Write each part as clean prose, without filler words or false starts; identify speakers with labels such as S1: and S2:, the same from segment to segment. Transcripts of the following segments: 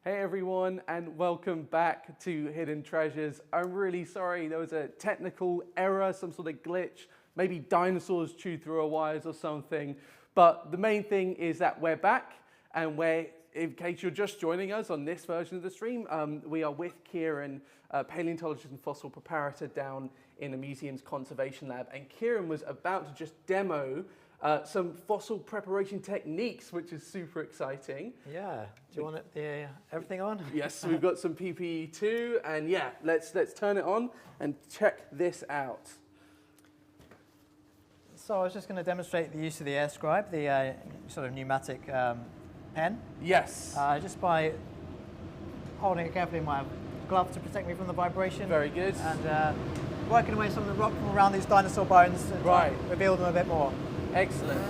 S1: Hey everyone, and welcome back to Hidden Treasures. I'm really sorry, there was a technical error, some sort of glitch. Maybe dinosaurs chewed through our wires or something. But the main thing is that we're back, and in case you're just joining us on this version of the stream, we are with Keiran, paleontologist and fossil preparator down in the museum's conservation lab. And Keiran was about to just demo some fossil preparation techniques, which is super exciting.
S2: Yeah. Do you want everything on?
S1: Yes, we've got some P2, and yeah, let's turn it on and check this out.
S2: So I was just going to demonstrate the use of the air scribe, the sort of pneumatic pen.
S1: Yes.
S2: Just by holding it carefully in my glove to protect me from the vibration.
S1: Very good.
S2: And working away some of the rock from around these dinosaur bones to reveal them a bit more.
S1: Excellent.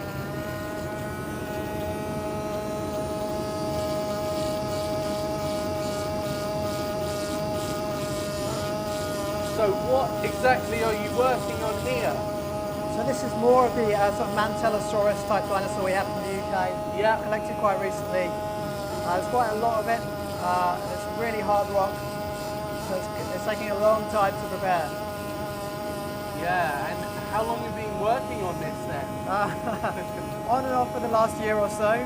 S1: So what exactly are you working on here?
S2: So this is more of the sort of Mantellosaurus type dinosaur we have in the UK.
S1: Yeah.
S2: Collected quite recently. There's quite a lot of it. It's really hard rock, so it's taking a long time to prepare.
S1: Yeah, and how long have you been working on this then?
S2: On and off for the last year or so.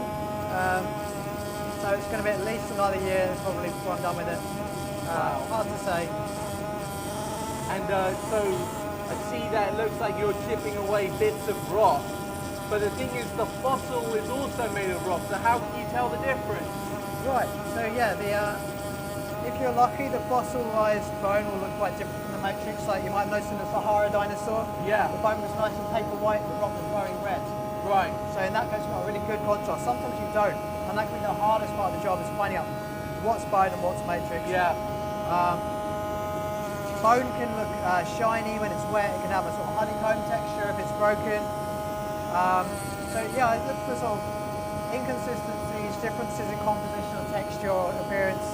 S2: So it's going to be at least another year probably before I'm done with it.
S1: Wow.
S2: Hard to say.
S1: And so I see that it looks like you're chipping away bits of rock. But the thing is, the fossil is also made of rock, so how can you tell the difference?
S2: Right, so yeah, if you're lucky, the fossilized bone will look quite different from the matrix. Like you might have noticed in the Sahara dinosaur,
S1: Yeah.
S2: the bone was nice and paper white, the rock was glowing red.
S1: Right.
S2: So in that case, you've got a really good contrast. Sometimes you don't, and that can be the hardest part of the job, is finding out what's bone and what's matrix.
S1: Yeah.
S2: Bone can look shiny when it's wet. It can have a sort of honeycomb texture if it's broken. So yeah, I look for sort of inconsistencies, differences in composition or texture or appearance.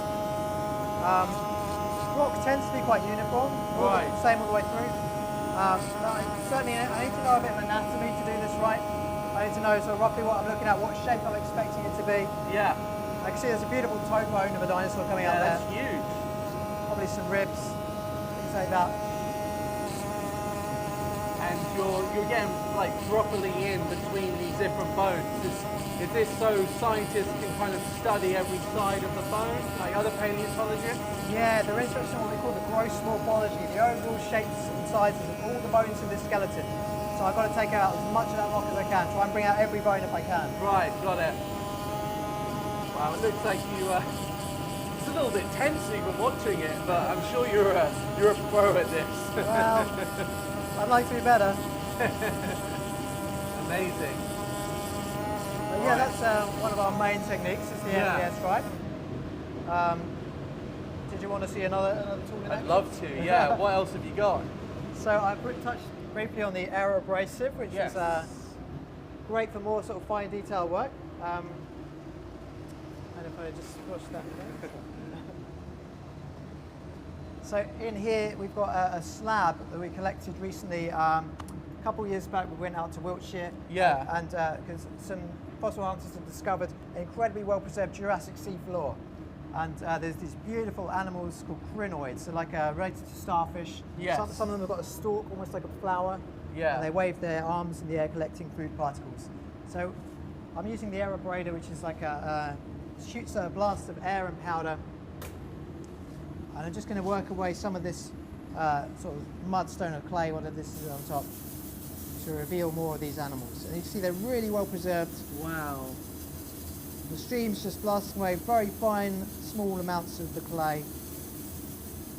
S2: Rock tends to be quite uniform,
S1: Right.
S2: Same all the way through. But certainly I need to know a bit of anatomy to do this right. I need to know sort of roughly what I'm looking at, what shape I'm expecting it to be.
S1: Yeah.
S2: I can see there's a beautiful toe bone of a dinosaur coming out there.
S1: That's huge.
S2: Probably some ribs, things like that.
S1: And you're getting like properly in between these different bones. Is this so scientists can kind of study every side of the bone, like other paleontologists?
S2: Yeah, they're interested in what we call the gross morphology, the overall shapes and sizes of all the bones in the skeleton. So I've got to take out as much of that rock as I can, try and bring out every bone if I can.
S1: Right, got it. Wow, it looks like you. It's a little bit tense even watching it, but I'm sure you're a pro at this.
S2: Well, I'd like to be better.
S1: Amazing.
S2: But yeah, that's one of our main techniques, is the air scribe. Did you want to see another tool in
S1: I'd
S2: action?
S1: love to. Yeah. What else have you got?
S2: So I touched briefly on the air abrasive, which is great for more sort of fine detail work. And if I just push that down. So in here we've got a slab that we collected recently. A couple of years back we went out to Wiltshire.
S1: Yeah.
S2: And because some fossil hunters have discovered an incredibly well preserved Jurassic sea floor. And there's these beautiful animals called crinoids, so like related to starfish.
S1: Yes.
S2: Some of them have got a stalk, almost like a flower.
S1: Yeah.
S2: And they wave their arms in the air collecting food particles. So I'm using the air abradator, which is like shoots a blast of air and powder. And I'm just going to work away some of this sort of mudstone or clay, whatever this is on top, to reveal more of these animals. And you can see they're really well preserved.
S1: Wow.
S2: The stream's just blasting away very fine, small amounts of the clay.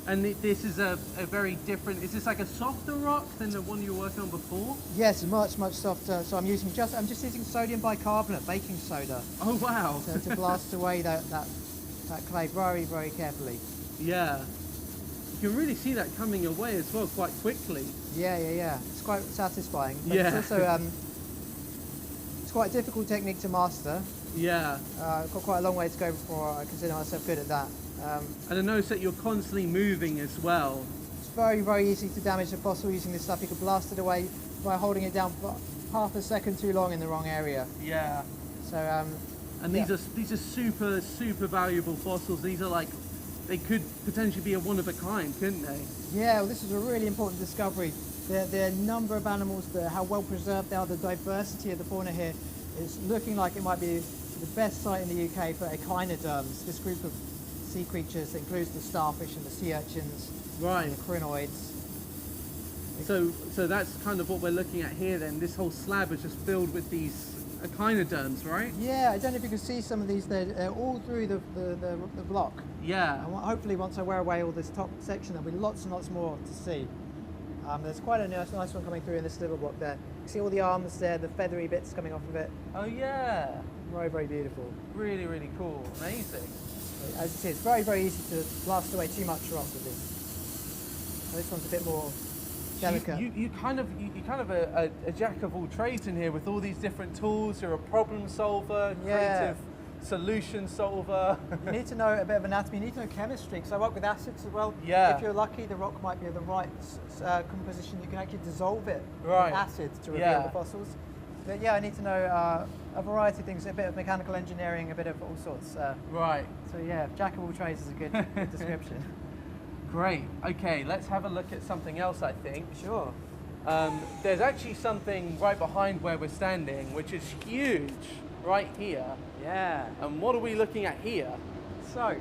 S1: And this is a very different. Is this like a softer rock than the one you were working on before?
S2: Yes, much softer. So I'm just using sodium bicarbonate, baking soda.
S1: Oh wow.
S2: To blast away that clay very, very carefully.
S1: Yeah. You can really see that coming away as well quite quickly.
S2: Yeah. It's quite satisfying. But
S1: Yeah.
S2: It's also it's quite a difficult technique to master.
S1: Yeah.
S2: I've got quite a long way to go before I consider myself good at that.
S1: And I notice that you're constantly moving as well.
S2: It's very, very easy to damage a fossil using this stuff. You can blast it away by holding it down for half a second too long in the wrong area.
S1: Yeah.
S2: So
S1: And these are super, super valuable fossils. These are like, they could potentially be a one of a kind, couldn't they?
S2: Yeah, well, this is a really important discovery. The number of animals, how well preserved they are, the diversity of the fauna here is looking like it might be the best site in the UK for echinoderms, this group of sea creatures that includes the starfish and the sea urchins,
S1: Right.
S2: and the crinoids.
S1: So that's kind of what we're looking at here then. This whole slab is just filled with these echinoderms, right?
S2: Yeah, I don't know if you can see some of these, they're all through the block.
S1: Yeah.
S2: And hopefully once I wear away all this top section, there'll be lots and lots more to see. There's quite a nice one coming through in this little block there. You see all the arms there, the feathery bits coming off of it.
S1: Oh yeah.
S2: Very, very beautiful.
S1: Really, really cool. Amazing.
S2: As you see, it's very, very easy to blast away too much rock with this. This one's a bit more delicate.
S1: You kind of a jack of all trades in here with all these different tools. You're a problem solver, creative solution solver.
S2: You need to know a bit of anatomy, you need to know chemistry, because I work with acids as well.
S1: Yeah.
S2: If you're lucky, the rock might be of the right composition, you can actually dissolve it
S1: Right.
S2: with acid to reveal the fossils. But yeah, I need to know a variety of things, a bit of mechanical engineering, a bit of all sorts.
S1: Right.
S2: So yeah, jack of all trades is a good description.
S1: Great. Okay, let's have a look at something else, I think.
S2: Sure.
S1: There's actually something right behind where we're standing, which is huge, right here.
S2: Yeah.
S1: And what are we looking at here?
S2: So,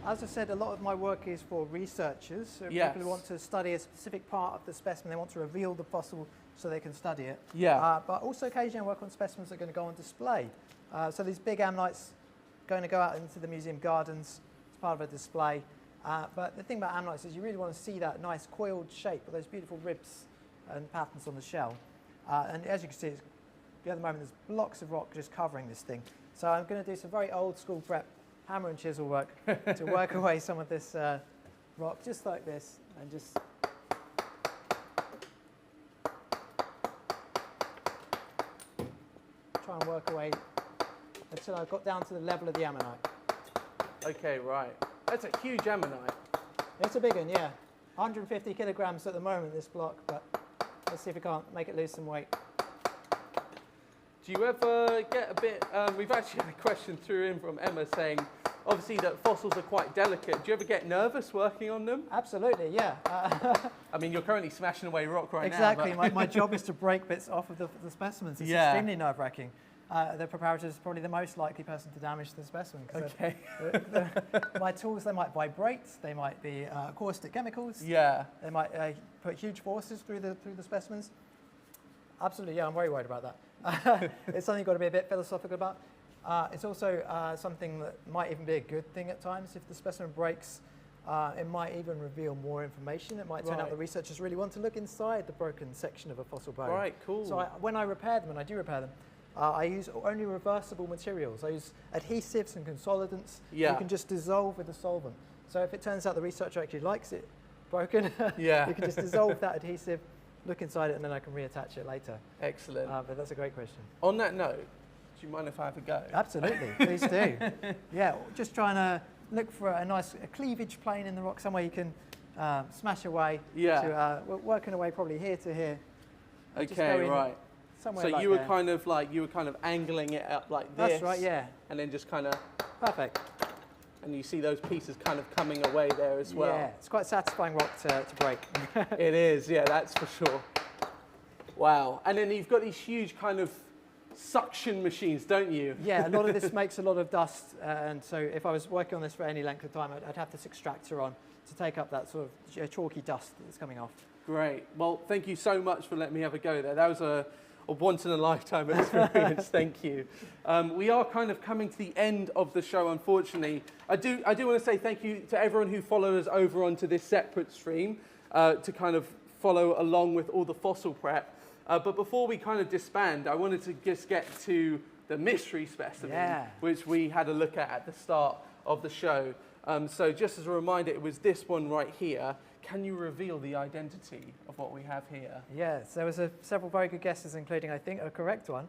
S2: as I said, a lot of my work is for researchers, so
S1: Yes.
S2: people who want to study a specific part of the specimen, they want to reveal the fossil so they can study it.
S1: Yeah.
S2: But also occasionally I work on specimens that are going to go on display. So these big ammonites going to go out into the museum gardens as part of a display. But the thing about ammonites is you really want to see that nice coiled shape with those beautiful ribs and patterns on the shell. And as you can see, at the moment there's blocks of rock just covering this thing. So I'm going to do some very old school prep hammer and chisel work to work away some of this rock, just like this, and just try and work away until I've got down to the level of the ammonite.
S1: Okay, right. That's a huge ammonite.
S2: It's a big one, yeah. 150 kilograms at the moment, this block, but let's see if we can't make it lose some weight.
S1: Do you ever get a bit, we've actually had a question through in from Emma saying, obviously that fossils are quite delicate. Do you ever get nervous working on them?
S2: Absolutely, yeah.
S1: I mean, you're currently smashing away rock right
S2: exactly.
S1: now.
S2: My job is to break bits off of the specimens. It's extremely nerve-wracking. The preparator is probably the most likely person to damage the specimen.
S1: Okay.
S2: My tools, they might vibrate, they might be caustic chemicals.
S1: Yeah.
S2: They might put huge forces through the specimens. Absolutely, yeah, I'm very worried about that. It's something you've got to be a bit philosophical about. It's also something that might even be a good thing at times. If the specimen breaks, it might even reveal more information. It might turn out the researchers really want to look inside the broken section of a fossil bone.
S1: Right, cool.
S2: So when I repair them, and I do repair them, I use only reversible materials. I use adhesives and consolidants.
S1: Yeah.
S2: You can just dissolve with a solvent. So if it turns out the researcher actually likes it broken,
S1: Yeah.
S2: you can just dissolve that adhesive, look inside it, and then I can reattach it later.
S1: Excellent.
S2: But that's a great question.
S1: On that note, do you mind if I have a go?
S2: Absolutely, please do. Yeah, just trying to look for a nice cleavage plane in the rock, somewhere you can smash away.
S1: Yeah.
S2: To, we're working away probably here to here.
S1: Okay, right.
S2: Somewhere
S1: So
S2: like
S1: you were
S2: there.
S1: kind of angling it up like this.
S2: That's right, yeah.
S1: And then just kind of,
S2: Perfect.
S1: and you see those pieces kind of coming away there as well.
S2: Yeah, it's quite satisfying rock to break.
S1: It is, yeah, that's for sure. Wow. And then you've got these huge kind of suction machines, don't you?
S2: Yeah, a lot of this makes a lot of dust, and so if I was working on this for any length of time, I'd have this extractor on to take up that sort of chalky dust that's coming off.
S1: Great. Well, thank you so much for letting me have a go there. That was a once-in-a-lifetime experience. Thank you. We are kind of coming to the end of the show, unfortunately. I do want to say thank you to everyone who followed us over onto this separate stream to kind of follow along with all the fossil prep. But before we kind of disband, I wanted to just get to the mystery specimen, which we had a look at the start of the show. So just as a reminder, it was this one right here. Can you reveal the identity of what we have here?
S2: Yes, there was several very good guesses, including, I think, a correct one.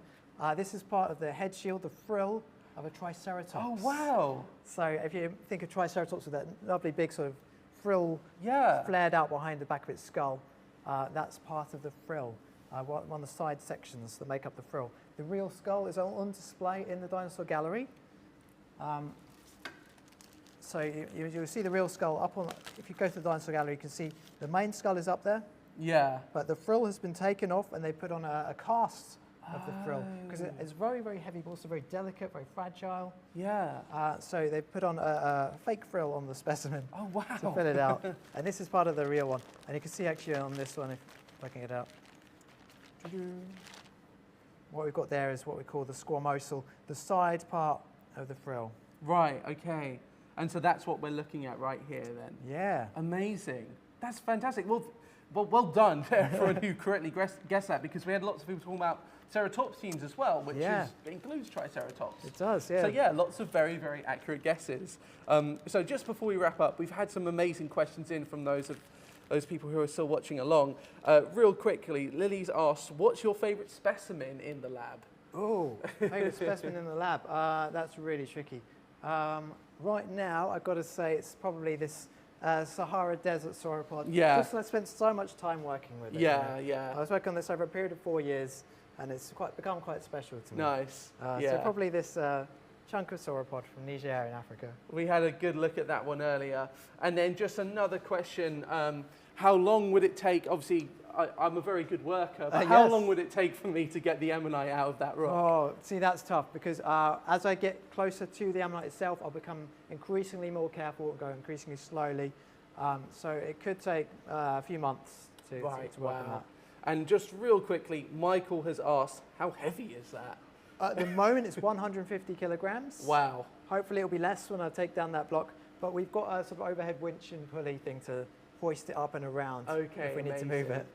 S2: This is part of the head shield, the frill of a triceratops.
S1: Oh, wow.
S2: So if you think of triceratops with that lovely big sort of frill
S1: Yeah.
S2: flared out behind the back of its skull, that's part of the frill. one of the side sections that make up the frill. The real skull is on display in the Dinosaur gallery. So you'll see the real skull up on, if you go to the Dinosaur gallery, you can see the main skull is up there.
S1: Yeah.
S2: But the frill has been taken off and they put on a cast of the frill, because it's very, very heavy, but also very delicate, very fragile.
S1: Yeah.
S2: So they put on a fake frill on the specimen
S1: Oh, wow.
S2: to fill it out. And this is part of the real one. And you can see actually on this one, if I can get it out, what we've got there is what we call the squamosal, the side part of the frill.
S1: Right, okay. And so that's what we're looking at right here then.
S2: Yeah.
S1: Amazing. That's fantastic. Well done for everyone who correctly guessed that, because we had lots of people talking about ceratopsians as well, which includes Triceratops.
S2: It does, yeah.
S1: So yeah, lots of very, very accurate guesses. So just before we wrap up, we've had some amazing questions in from those people who are still watching along. Real quickly, Lily's asked, what's your favourite specimen in the lab?
S2: Oh, favourite specimen in the lab? That's really tricky. Right now, I've got to say it's probably this Sahara Desert sauropod.
S1: Yeah.
S2: Just I spent so much time working with it.
S1: Yeah, yeah.
S2: I was working on this over a period of 4 years, and it's become quite special to me.
S1: Nice.
S2: So probably this chunk of sauropod from Niger in Africa.
S1: We had a good look at that one earlier. And then just another question, how long would it take, obviously I'm a very good worker, but how long would it take for me to get the ammonite out of that rock?
S2: Oh, see, that's tough, because as I get closer to the ammonite itself, I'll become increasingly more careful, go increasingly slowly. So it could take a few months to work on that.
S1: And just real quickly, Michael has asked, how heavy is that?
S2: At the moment, it's 150 kilograms.
S1: Wow.
S2: Hopefully it'll be less when I take down that block, but we've got a sort of overhead winch and pulley thing to hoist it up and around if we need to move it.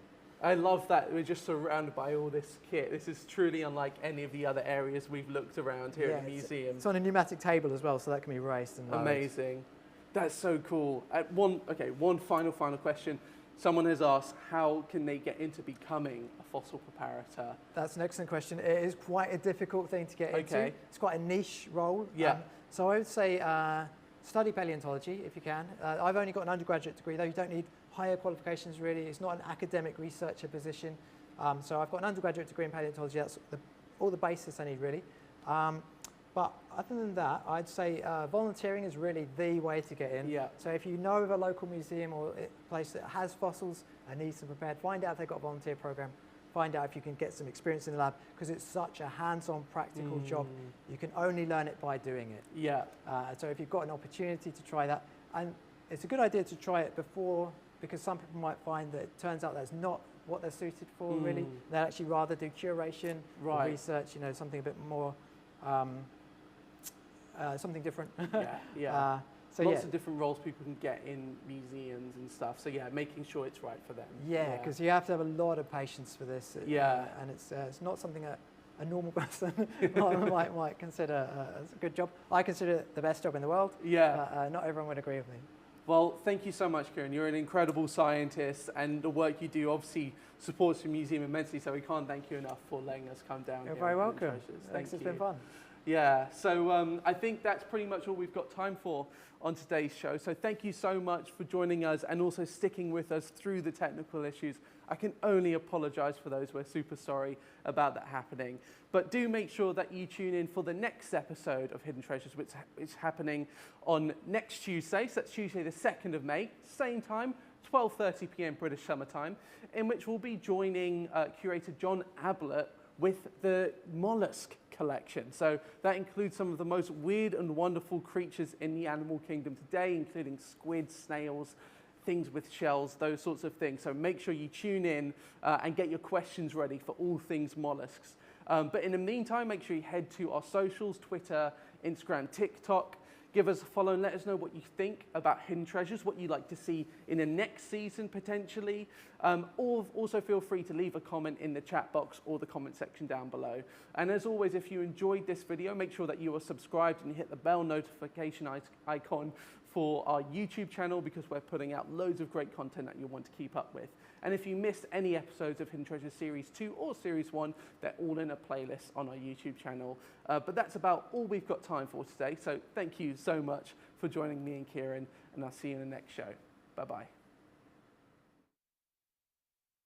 S1: I love that we're just surrounded by all this kit. This is truly unlike any of the other areas we've looked around here at the museum.
S2: It's on a pneumatic table as well, so that can be raised and lowered.
S1: Amazing. That's so cool. One final question. Someone has asked, how can they get into becoming a fossil preparator?
S2: That's an excellent question. It is quite a difficult thing to get into. It's quite a niche role.
S1: Yeah.
S2: So I would say study paleontology if you can. I've only got an undergraduate degree, though you don't need higher qualifications really. It's not an academic researcher position. So I've got an undergraduate degree in paleontology. That's all the basis I need really. But other than that, I'd say volunteering is really the way to get in.
S1: Yeah.
S2: So if you know of a local museum or a place that has fossils and needs them prepared, find out if they've got a volunteer program. Find out if you can get some experience in the lab, because it's such a hands-on practical job. You can only learn it by doing it.
S1: Yeah.
S2: So if you've got an opportunity to try that, and it's a good idea to try it before, because some people might find that it turns out that's not what they're suited for really. They'd actually rather do curation or research, something a bit more, something different.
S1: Yeah. So lots of different roles people can get in museums and stuff. So yeah, making sure it's right for them.
S2: Yeah, because you have to have a lot of patience for this. And it's not something a normal person might consider as a good job. I consider it the best job in the world.
S1: Yeah.
S2: But not everyone would agree with me.
S1: Well, thank you so much, Keiran. You're an incredible scientist, and the work you do obviously supports the museum immensely, so we can't thank you enough for letting us come down.
S2: You're very welcome. Thanks, it's been fun.
S1: Yeah, so I think that's pretty much all we've got time for on today's show. So thank you so much for joining us and also sticking with us through the technical issues. I can only apologise for those. We're super sorry about that happening. But do make sure that you tune in for the next episode of Hidden Treasures, which is happening on next Tuesday. So that's Tuesday the 2nd of May, same time, 12:30 p.m. British Summer Time, in which we'll be joining curator John Ablett with the mollusk collection. So that includes some of the most weird and wonderful creatures in the animal kingdom today, including squid, snails, things with shells, those sorts of things. So make sure you tune in and get your questions ready for all things mollusks. But in the meantime, make sure you head to our socials, Twitter, Instagram, TikTok. Give us a follow and let us know what you think about Hidden Treasures, what you'd like to see in the next season potentially. Or also feel free to leave a comment in the chat box or the comment section down below. And as always, if you enjoyed this video, make sure that you are subscribed and hit the bell notification icon for our YouTube channel, because we're putting out loads of great content that you'll want to keep up with. And if you missed any episodes of Hidden Treasures Series 2 or Series 1, they're all in a playlist on our YouTube channel. But that's about all we've got time for today. So thank you so much for joining me and Keiran, and I'll see you in the next show. Bye-bye.